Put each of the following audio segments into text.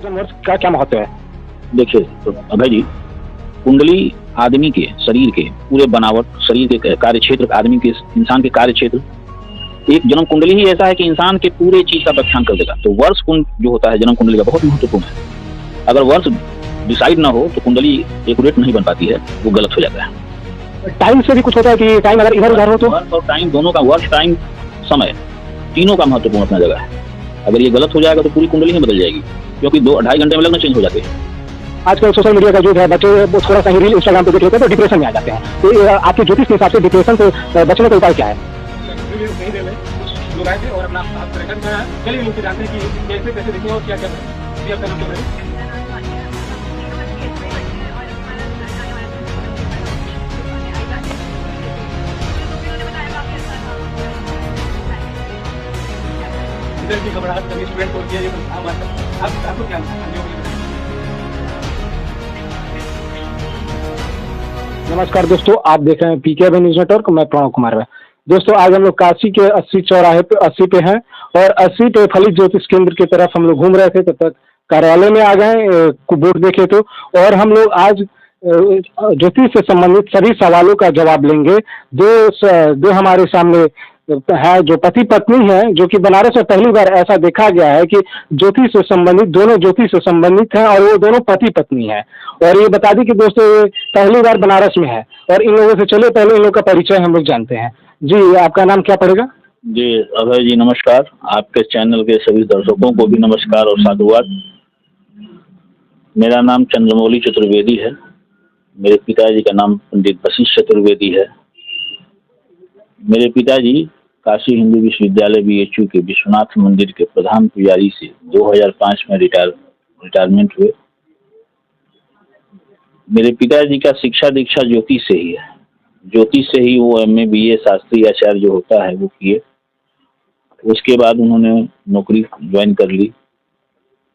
वर्ष का क्या महत्व है? देखिए तो अभय जी, कुंडली आदमी के शरीर के पूरे बनावट, शरीर के कार्य क्षेत्र, आदमी के इंसान के कार्य क्षेत्र, एक जन्म कुंडली ही ऐसा है कि इंसान के पूरे चीज का व्याख्यान कर देगा। तो वर्ष कुंड जो होता है जन्म कुंडली का बहुत महत्वपूर्ण है। अगर वर्ष डिसाइड ना हो तो कुंडली एक्यूरेट नहीं बन पाती है, वो गलत हो जाता है। टाइम से भी कुछ होता है कि टाइम अगर इधर उधर हो तो? वर्ष और टाइम दोनों का, वर्ष टाइम समय तीनों का महत्वपूर्ण अपना जगह है। अगर ये गलत हो जाएगा तो पूरी कुंडली ही बदल जाएगी, क्योंकि 2-2.5 घंटे में लग्न चेंज हो जाते हैं। आजकल सोशल मीडिया का युग है, बच्चे वो थोड़ा सा ही रील इंस्टाग्राम पे देख लेते हैं तो डिप्रेशन में आ जाते हैं। तो आपके ज्योतिष के हिसाब से डिप्रेशन से बचने का उपाय क्या है? और अपना चलिए उनसे जानते हैं कि कैसे कैसे देखें और क्या क्या करें। की घबराहट कभी स्टूडेंट को किया, ये आम बात है। आपको क्या नमस्कार दोस्तों, आप देख रहे हैं पीके न्यूज नेटवर्क। मैं प्रणव कुमार है। दोस्तों आज हम लोग काशी के 80 चौराहे पे 80 पे हैं और 80 पे फलित ज्योतिष केंद्र की तरफ हम लोग घूम रहे थे, तब तक कार्यालय में आ गए, बोर्ड देखे तो। और हम लोग आज ज्योतिष से संबंधित सभी सवालों का जवाब लेंगे। जो हमारे सामने है, जो पति पत्नी है, जो कि बनारस में पहली बार ऐसा देखा गया है कि ज्योतिष से संबंधित, दोनों ज्योतिष से संबंधित हैं और वो दोनों पति पत्नी हैं। और ये बता दी कि दोस्तों ये पहली बार बनारस में है और इन लोगों से चले पहले इन लोगों का परिचय हम लोग जानते हैं। जी, आपका नाम क्या पड़ेगा? जी अभय जी नमस्कार, आपके चैनल के सभी दर्शकों को भी नमस्कार और साधुवाद। मेरा नाम चंद्रमौली चतुर्वेदी है। मेरे पिताजी का नाम पंडित वशिष्ठ चतुर्वेदी है। मेरे पिताजी काशी हिंदू विश्वविद्यालय BHU के विश्वनाथ मंदिर के प्रधान पुजारी से 2005 में रिटायरमेंट हुए। मेरे पिताजी का शिक्षा दीक्षा ज्योतिष से ही है। ज्योतिष से ही वो MA BA शास्त्री आचार्य जो होता है वो किए। उसके बाद उन्होंने नौकरी ज्वाइन कर ली।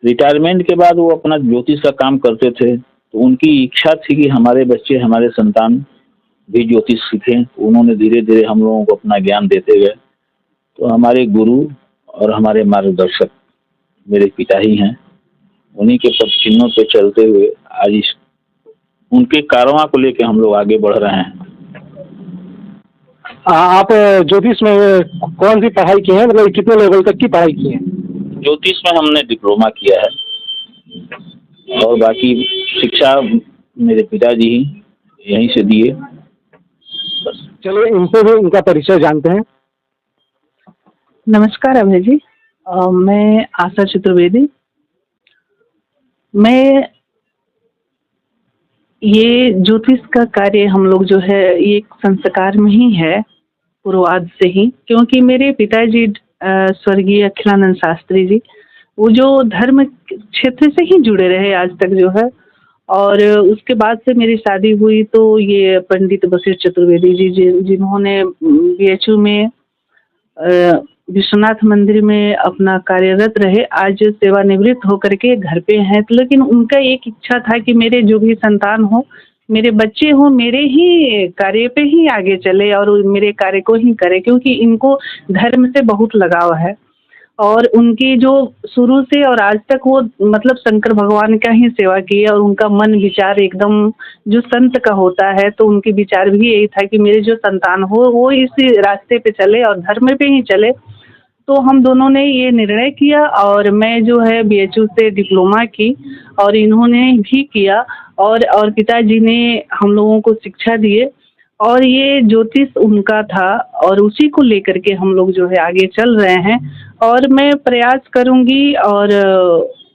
रिटायरमेंट के बाद वो अपना ज्योतिष का काम करते थे, तो उनकी इच्छा थी कि हमारे बच्चे, हमारे संतान भी ज्योतिष सीखें। उन्होंने धीरे धीरे हम लोगों को अपना ज्ञान देते गए। तो हमारे गुरु और हमारे मार्गदर्शक मेरे पिता ही हैं। उन्हीं के पद चिन्हों पे चलते हुए आज उनके कारवां को लेके हम लोग आगे बढ़ रहे हैं। आप ज्योतिष में कौन सी पढ़ाई की है, मतलब कितने लेवल तक की पढ़ाई की है? ज्योतिष में हमने डिप्लोमा किया है और बाकी शिक्षा मेरे पिताजी ही यहीं से दिए। चलिए इनसे भी इनका परिचय जानते हैं। नमस्कार अभय जी, मैं आशा चतुर्वेदी। मैं ये ज्योतिष का कार्य हम लोग जो है ये एक संस्कार में ही है पूर्वाद से ही, क्योंकि मेरे पिताजी स्वर्गीय अखिलानंद शास्त्री जी वो जो धर्म क्षेत्र से ही जुड़े रहे आज तक जो है। और उसके बाद से मेरी शादी हुई तो ये पंडित वशिष्ठ चतुर्वेदी जी जिन्होंने BHU में विश्वनाथ मंदिर में अपना कार्यरत रहे, आज सेवानिवृत्त होकर के घर पे हैं। तो लेकिन उनका एक इच्छा था कि मेरे जो भी संतान हो, मेरे बच्चे हो, मेरे ही कार्य पे ही आगे चले और मेरे कार्य को ही करे, क्योंकि इनको धर्म से बहुत लगाव है। और उनकी जो शुरू से और आज तक वो मतलब शंकर भगवान का ही सेवा की है और उनका मन विचार एकदम जो संत का होता है, तो उनके विचार भी यही था कि मेरे जो संतान हो वो इस रास्ते पे चले और धर्म पे ही चले। तो हम दोनों ने ये निर्णय किया और मैं जो है BHU से डिप्लोमा की और इन्होंने भी किया और पिताजी ने हम लोगों को शिक्षा दिए और ये ज्योतिष उनका था और उसी को लेकर के हम लोग जो है आगे चल रहे हैं। और मैं प्रयास करूंगी और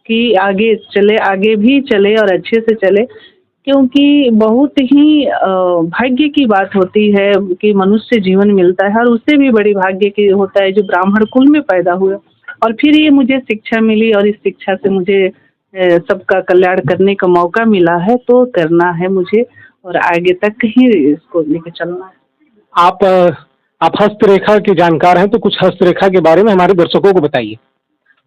कि आगे चले, आगे भी चले और अच्छे से चले, क्योंकि बहुत ही भाग्य की बात होती है कि मनुष्य जीवन मिलता है और उससे भी बड़ी भाग्य की होता है जो ब्राह्मण कुल में पैदा हुए। और फिर ये मुझे शिक्षा मिली और इस शिक्षा से मुझे सबका कल्याण करने का मौका मिला है, तो करना है मुझे और आगे तक ही इसको लेके चलना है। आप हस्तरेखा के जानकार हैं, तो कुछ हस्तरेखा के बारे में हमारे दर्शकों को बताइए।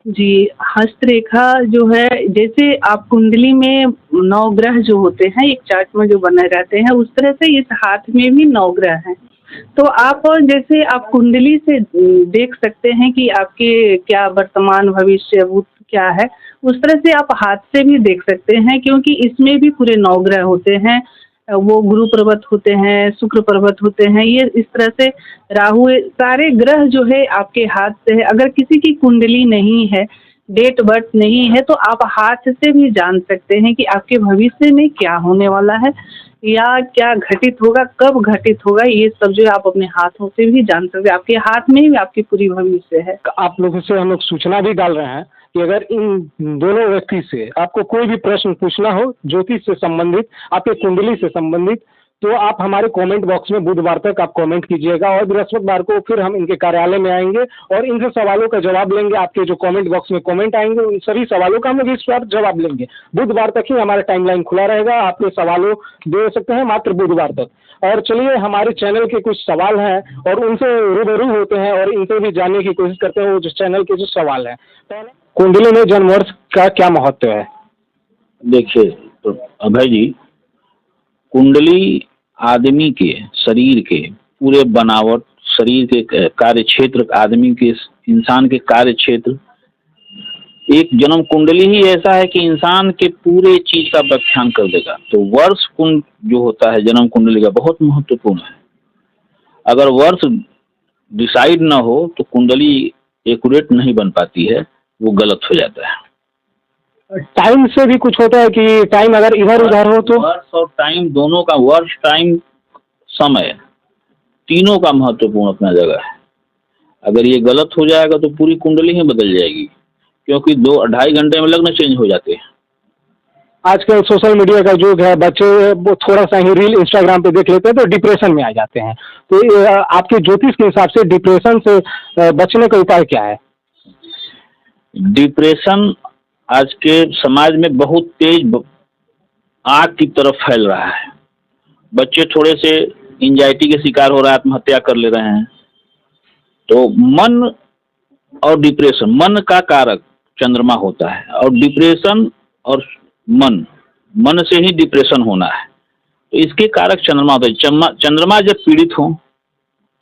जी, हस्तरेखा जो है, जैसे आप कुंडली में 9 ग्रह जो होते हैं एक चार्ट में जो बने रहते हैं, उस तरह से इस हाथ में भी 9 ग्रह हैं। तो आप जैसे आप कुंडली से देख सकते हैं कि आपके क्या वर्तमान भविष्य भूत क्या है, उस तरह से आप हाथ से भी देख सकते हैं, क्योंकि इसमें भी पूरे 9 ग्रह होते हैं, वो गुरु पर्वत होते हैं, शुक्र पर्वत होते हैं, ये इस तरह से राहु, सारे ग्रह जो है आपके हाथ से है। अगर किसी की कुंडली नहीं है, डेट बर्थ नहीं है, तो आप हाथ से भी जान सकते हैं कि आपके भविष्य में क्या होने वाला है या क्या घटित होगा, कब घटित होगा। ये सब जो है आप अपने हाथों से भी जान सकते हैं। आपके हाथ में ही आपकी पूरी भविष्य है। आप लोगों से हम लोग सूचना भी डाल रहे हैं कि अगर इन दोनों व्यक्ति से आपको कोई भी प्रश्न पूछना हो ज्योतिष से संबंधित, आपके कुंडली से संबंधित, तो आप हमारे कमेंट बॉक्स में बुधवार तक आप कमेंट कीजिएगा और बृहस्पतिवार को फिर हम इनके कार्यालय में आएंगे और इनसे सवालों का जवाब लेंगे। आपके जो कमेंट बॉक्स में कमेंट आएंगे उन सभी सवालों का हम लोग इस बार जवाब लेंगे। बुधवार तक ही हमारा टाइमलाइन खुला रहेगा, आपके सवालों दे सकते हैं मात्र बुधवार तक। और चलिए, हमारे चैनल के कुछ सवाल हैं और उनसे रूबरू होते हैं और इनसे भी जानने की कोशिश करते हैं वो जो चैनल के जो सवाल हैं। पहले, कुंडली में जन्म वर्ष का क्या महत्व है? देखिए तो अभय जी, कुंडली आदमी के शरीर के पूरे बनावट, शरीर के कार्य क्षेत्र, आदमी के, इंसान के कार्य क्षेत्र, एक जन्म कुंडली ही ऐसा है कि इंसान के पूरे चीज का व्याख्यान कर देगा। तो वर्ष कुंड जो होता है जन्म कुंडली का बहुत महत्वपूर्ण है। अगर वर्ष डिसाइड ना हो तो कुंडली एक्यूरेट नहीं बन पाती है, वो गलत हो जाता है। टाइम से भी कुछ होता है कि टाइम अगर इधर उधर हो तो? वर्ष और टाइम दोनों का, वर्ष, टाइम, समय, तीनों का महत्वपूर्ण अपना जगह है। अगर ये गलत हो जाएगा तो पूरी कुंडली ही बदल जाएगी, क्योंकि 2-2.5 घंटे में लग्न चेंज हो जाते हैं। आजकल सोशल मीडिया का युग है, बच्चे वो थोड़ा सा ही रील इंस्टाग्राम पे देख लेते हैं तो डिप्रेशन में आ जाते हैं। तो ये आपके ज्योतिष के हिसाब से डिप्रेशन से बचने का उपाय क्या है? डिप्रेशन आज के समाज में बहुत तेज आग की तरफ फैल रहा है। बच्चे थोड़े से एंजाइटी के शिकार हो रहे हैं, आत्महत्या कर ले रहे हैं। तो मन और डिप्रेशन, मन का कारक चंद्रमा होता है और डिप्रेशन और मन से ही डिप्रेशन होना है। तो इसके कारक चंद्रमा होता है। चंद्रमा जब पीड़ित हो,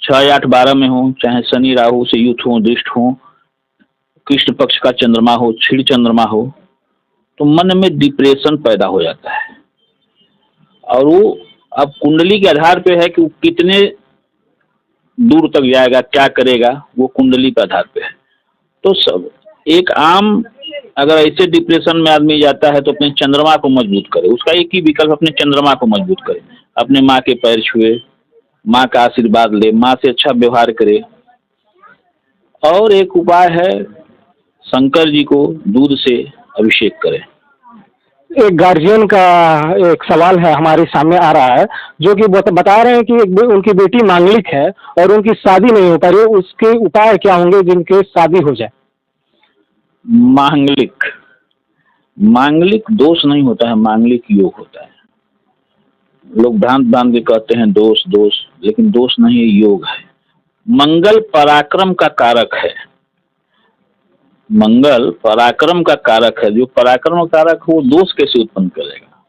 6, 8, 12 में हो, चाहे शनि राहु से युक्त हो, दृष्ट हो, कृष्ण पक्ष का चंद्रमा हो, क्षीण चंद्रमा हो, तो मन में डिप्रेशन पैदा हो जाता है। और वो अब कुंडली के आधार पे है कि वो कितने दूर तक जाएगा, क्या करेगा, वो कुंडली के आधार पे है। तो सब एक आम, अगर ऐसे डिप्रेशन में आदमी जाता है तो अपने चंद्रमा को मजबूत करे। उसका एक ही विकल्प, अपने चंद्रमा को मजबूत करे, अपने माँ के पैर छुए, माँ का आशीर्वाद ले, माँ से अच्छा व्यवहार करे। और एक उपाय है, शंकर जी को दूध से अभिषेक करें। एक गार्जियन का एक सवाल है हमारे सामने आ रहा है, जो कि बता रहे हैं कि उनकी बेटी मांगलिक है और उनकी शादी नहीं हो पा रही है, उसके उपाय क्या होंगे जिनके शादी हो जाए? मांगलिक दोष नहीं होता है, मांगलिक योग होता है। लोग भ्रांत के कहते हैं दोष, लेकिन दोष नहीं है, योग है। मंगल पराक्रम का कारक है, मंगल पराक्रम का कारक है। जो पराक्रम कारक है वो दोष कैसे उत्पन्न करेगा?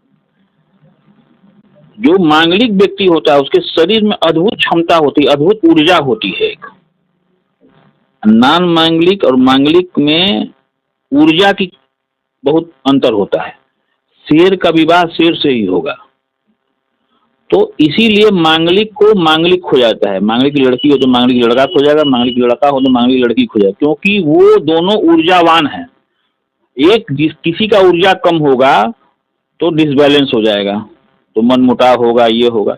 जो मांगलिक व्यक्ति होता है उसके शरीर में अद्भुत क्षमता होती है, अद्भुत ऊर्जा होती है। एक नॉन मांगलिक और मांगलिक में ऊर्जा की बहुत अंतर होता है। शेर का विवाह शेर से ही होगा। तो इसीलिए मांगलिक को मांगलिक खो जाता है। मांगलिक लड़की हो तो मांगलिक लड़का खो जाएगा, मांगलिक लड़का हो तो मांगलिक लड़की खो जाएगा, क्योंकि वो दोनों ऊर्जावान हैं। एक किसी का ऊर्जा कम होगा तो डिसबैलेंस हो जाएगा, तो मन मुटाव होगा, ये होगा।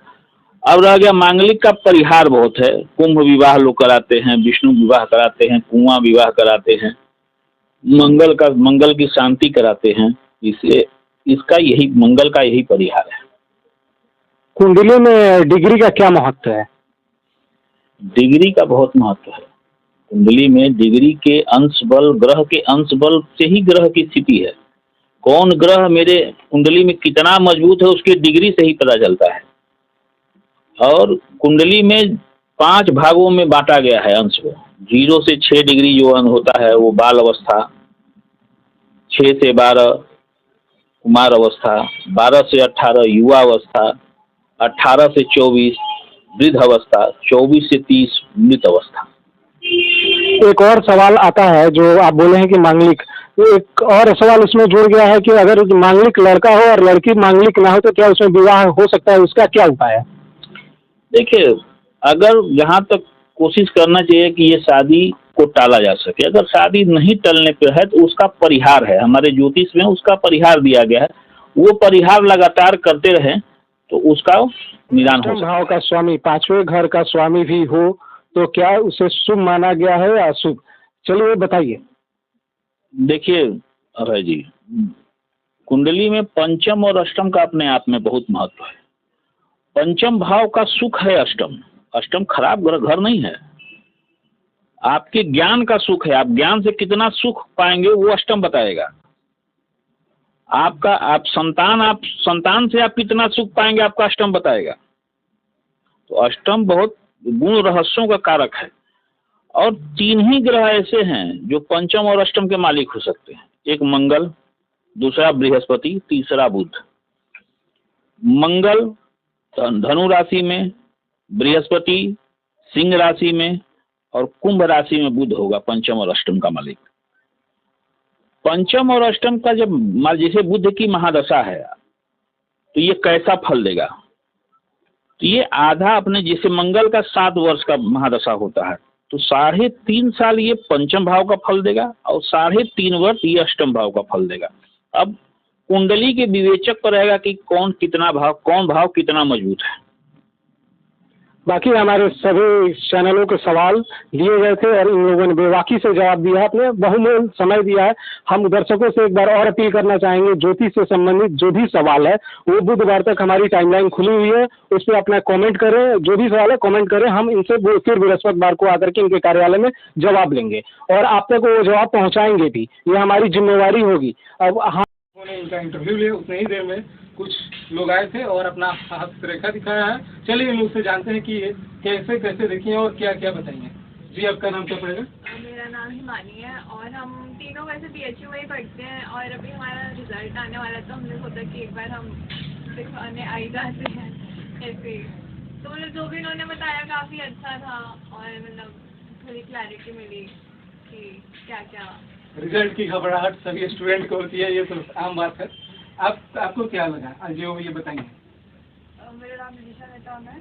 अब रह गया मांगलिक का परिहार बहुत है। कुंभ विवाह लोग कराते हैं, विष्णु विवाह कराते हैं, कुआं विवाह कराते हैं, मंगल की शांति कराते हैं। इसे इसका यही मंगल का यही परिहार है। कुंडली में डिग्री का क्या महत्व है? डिग्री का बहुत महत्व है। कुंडली में डिग्री के अंश बल, ग्रह के अंश बल से ही ग्रह की स्थिति है। कौन ग्रह मेरे कुंडली में कितना मजबूत है उसकी डिग्री से ही पता चलता है। और कुंडली में 5 भागों में बांटा गया है अंश को। 0 से 6 डिग्री जो होता है वो बाल अवस्था, 6 से 12 कुमार अवस्था, 12 से 18 युवा अवस्था, 18 से 24 वृद्ध अवस्था, 24 से 30 मृत अवस्था। एक और सवाल आता है जो आप बोले हैं कि मांगलिक, एक और सवाल उसमें जुड़ गया है कि अगर मांगलिक लड़का हो और लड़की मांगलिक ना हो तो क्या उसमें विवाह हो सकता है, उसका क्या उपाय है? देखिए, अगर जहाँ तक कोशिश करना चाहिए कि ये शादी को टाला जा सके, अगर शादी नहीं टलने पे है तो उसका परिहार है, हमारे ज्योतिष में उसका परिहार दिया गया है, वो परिहार लगातार करते रहें तो उसका निदान हो सकता है। भाव का स्वामी, पांचवें घर का स्वामी भी हो तो क्या उसे शुभ माना गया है या अशुभ? चलिए बताइए। देखिए अभय जी, कुंडली में पंचम और अष्टम का अपने आप में बहुत महत्व है। पंचम भाव का सुख है अष्टम, अष्टम खराब घर नहीं है, आपके ज्ञान का सुख है, आप ज्ञान से कितना सुख पाएंगे वो अष्टम बताएगा। आप संतान से आप कितना सुख पाएंगे आपका अष्टम बताएगा। तो अष्टम बहुत गुण रहस्यों का कारक है। और 3 ही ग्रह ऐसे हैं जो पंचम और अष्टम के मालिक हो सकते हैं, एक मंगल, दूसरा बृहस्पति, तीसरा बुध। मंगल धनु राशि में, बृहस्पति सिंह राशि में और कुंभ राशि में बुध होगा पंचम और अष्टम का मालिक। पंचम और अष्टम का जब जैसे बुध की महादशा है तो ये कैसा फल देगा? तो ये आधा अपने, जैसे मंगल का 7 वर्ष का महादशा होता है तो 3.5 साल ये पंचम भाव का फल देगा और 3.5 वर्ष ये अष्टम भाव का फल देगा। अब कुंडली के विवेचक पर रहेगा कि कौन भाव कितना मजबूत है। बाकी हमारे सभी चैनलों के सवाल लिए गए थे और इन लोगों ने बेबाकी से जवाब दिया है, अपने बहुमूल्य समय दिया है। हम दर्शकों से एक बार और अपील करना चाहेंगे, ज्योतिष से संबंधित जो भी सवाल है वो बुधवार तक हमारी टाइमलाइन खुली हुई है, उस पर अपना कमेंट करें, जो भी सवाल है कमेंट करें, हम इनसे फिर बृहस्पतिवार को आकर के इनके कार्यालय में जवाब लेंगे और आप तक वो जवाब पहुँचाएंगे भी, ये हमारी जिम्मेवारी होगी। अब हम इनका इंटरव्यू लिया, उतने ही देर में कुछ लोग आए थे और अपना हस्तरेखा दिखाया है। चलिए इन लोग से जानते हैं कि ये कैसे कैसे देखिए और क्या क्या बताएंगे। जी आपका नाम क्या पड़ेगा? मेरा नाम हिमानी है और हम तीनों वैसे BHU में ही पढ़ते हैं और अभी हमारा रिजल्ट आने वाला है तो हमने सोचा कि एक बार हम दिखाने आई जाते हैं ऐसे। तो मतलब जो भी इन्होंने बताया काफ़ी अच्छा था और मतलब थोड़ी क्लैरिटी मिली कि क्या क्या। रिजल्ट की घबराहट सभी स्टूडेंट को होती है, ये तो आम बात है। आपको क्या लगा जो ये बताएंगे? मेरा नाम निशा मेहता है,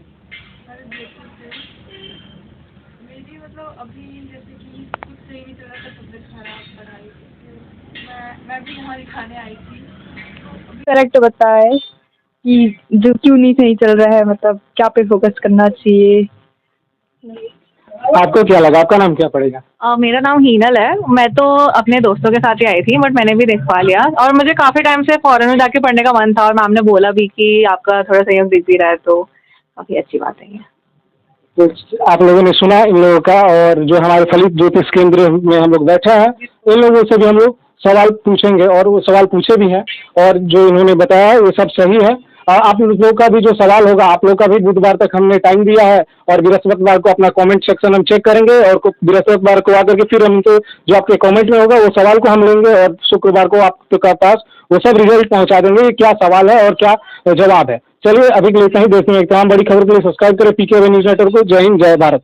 मेरी मतलब अभी जैसे कि कुछ सही नहीं चल रहा था, तबियत खराब पढ़ाई, मैं भी यहाँ दिखाने आई थी। करेक्ट बताए कि जो क्यों नहीं सही चल रहा है, मतलब क्या पे फोकस करना चाहिए। आपको क्या लगा? आपका नाम क्या पड़ेगा? मेरा नाम हीनल है। मैं तो अपने दोस्तों के साथ ही आई थी बट मैंने भी दिखवा लिया और मुझे काफ़ी टाइम से फॉरेन में जाके पढ़ने का मन था और मैम ने बोला भी कि आपका थोड़ा संयोग दिख भी रहा है, तो काफ़ी अच्छी बात है ये। तो आप लोगों ने सुना इन लोगों का, और जो हमारे फलित ज्योतिष केंद्र में हम लोग बैठे हैं इन लोगों से भी हम लोग सवाल पूछेंगे और वो सवाल पूछे भी हैं और जो इन्होंने बताया है वो सब सही है। आप लोगों का भी जो सवाल होगा, आप लोग का भी बुधवार तक हमने टाइम दिया है और बृहस्पतिवार को अपना कमेंट सेक्शन हम चेक करेंगे और बृहस्पतिवार को आकर के फिर हम तो जो आपके कमेंट में होगा वो सवाल को हम लेंगे और शुक्रवार को आपके पास वो सब रिजल्ट पहुंचा देंगे, क्या सवाल है और क्या जवाब है। चलिए अभी के लिए सही, देखते हैं एक तमाम बड़ी खबर के लिए सब्सक्राइब करें PKB न्यूज़ नेटवर्क को। जय हिंद, जय भारत।